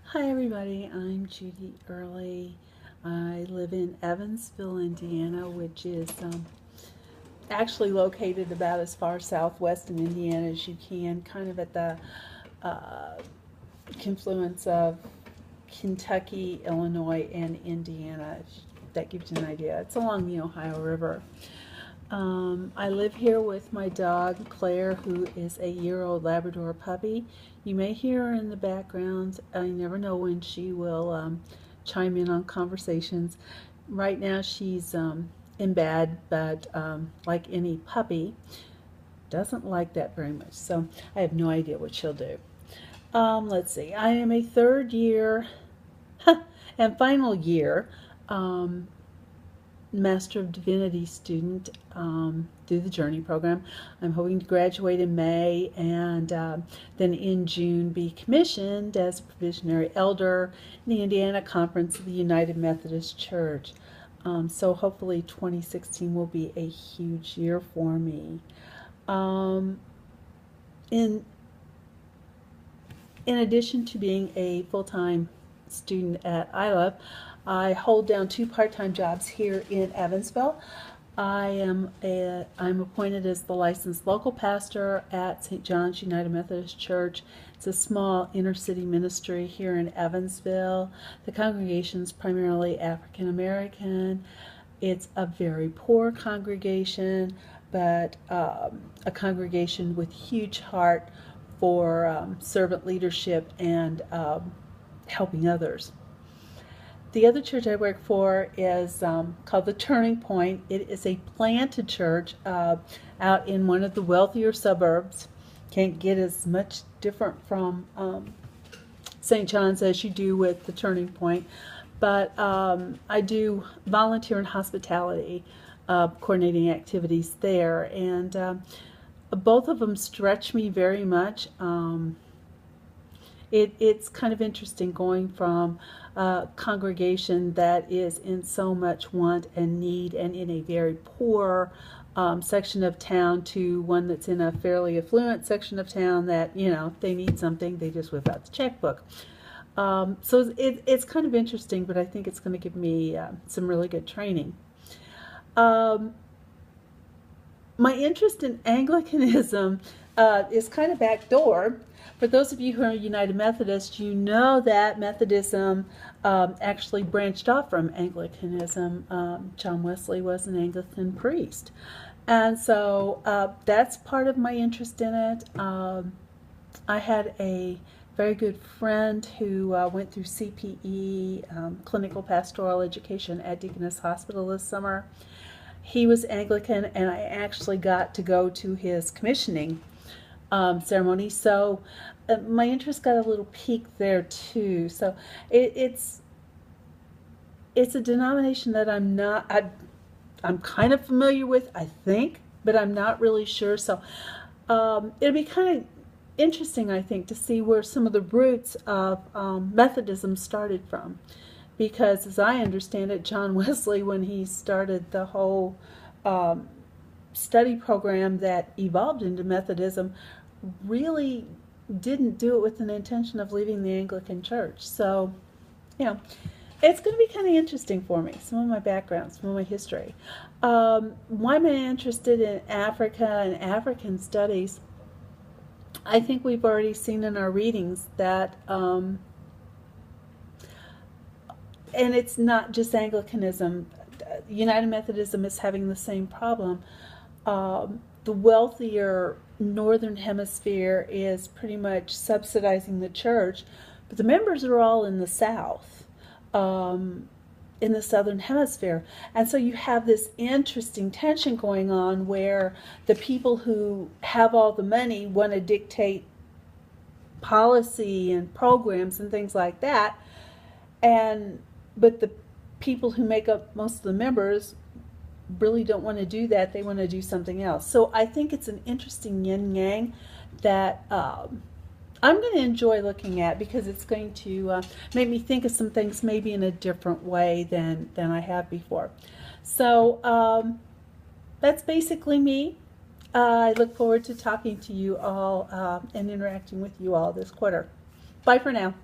Hi everybody, I'm Judy Early. I live in Evansville, Indiana, which is actually located about as far southwest in Indiana as you can, kind of at the uh, confluence of Kentucky, Illinois, and Indiana. If that gives you an idea. It's along the Ohio River. I live here with my dog Claire, who is a year-old Labrador puppy. You may hear her in the background. I never know when she will chime in on conversations. Right now she's in bed, but like any puppy, doesn't like that very much. So I have no idea what she'll do. Let's see. I am a third year and final year Master of Divinity student through the Journey program. I'm hoping to graduate in May and then in June be commissioned as a provisionary elder in the Indiana Conference of the United Methodist Church. So hopefully 2016 will be a huge year for me. In addition to being a full-time student at ILF, I hold down two part-time jobs here in Evansville. I'm appointed as the licensed local pastor at St. John's United Methodist Church. It's a small inner-city ministry here in Evansville. The congregation is primarily African American. It's a very poor congregation, but a congregation with huge heart for servant leadership and helping others. The other church I work for is called the Turning Point. It is a planted church out in one of the wealthier suburbs. Can't get as much different from St. John's as you do with the Turning Point. But I do volunteer in hospitality, coordinating activities there. And both of them stretch me very much. It's kind of interesting going from a congregation that is in so much want and need and in a very poor section of town to one that's in a fairly affluent section of town that, you know, if they need something, they just whip out the checkbook. So it's kind of interesting, but I think it's going to give me some really good training. My interest in Anglicanism is kind of backdoor. For those of you who are United Methodist, you know that Methodism actually branched off from Anglicanism. John Wesley was an Anglican priest. And so that's part of my interest in it. I had a very good friend who went through CPE, Clinical Pastoral Education at Deaconess Hospital this summer. He was Anglican, and I actually got to go to his commissioning ceremony, so my interest got a little piqued there too. So it's a denomination that I'm kind of familiar with, I think, but I'm not really sure. So it'll be kind of interesting, I think, to see where some of the roots of Methodism started from. Because as I understand it, John Wesley, when he started the whole study program that evolved into Methodism, really didn't do it with an intention of leaving the Anglican Church. So, you know, it's going to be kind of interesting for me, some of my background, some of my history. Why am I interested in Africa and African studies? I think we've already seen in our readings that and it's not just Anglicanism. United Methodism is having the same problem. The wealthier northern hemisphere is pretty much subsidizing the church, but the members are all in the south, in the southern hemisphere. And so you have this interesting tension going on where the people who have all the money want to dictate policy and programs and things like that, but the people who make up most of the members really don't want to do that. They want to do something else. So I think it's an interesting yin-yang that I'm going to enjoy looking at, because it's going to make me think of some things maybe in a different way than I have before. So that's basically me. I look forward to talking to you all and interacting with you all this quarter. Bye for now.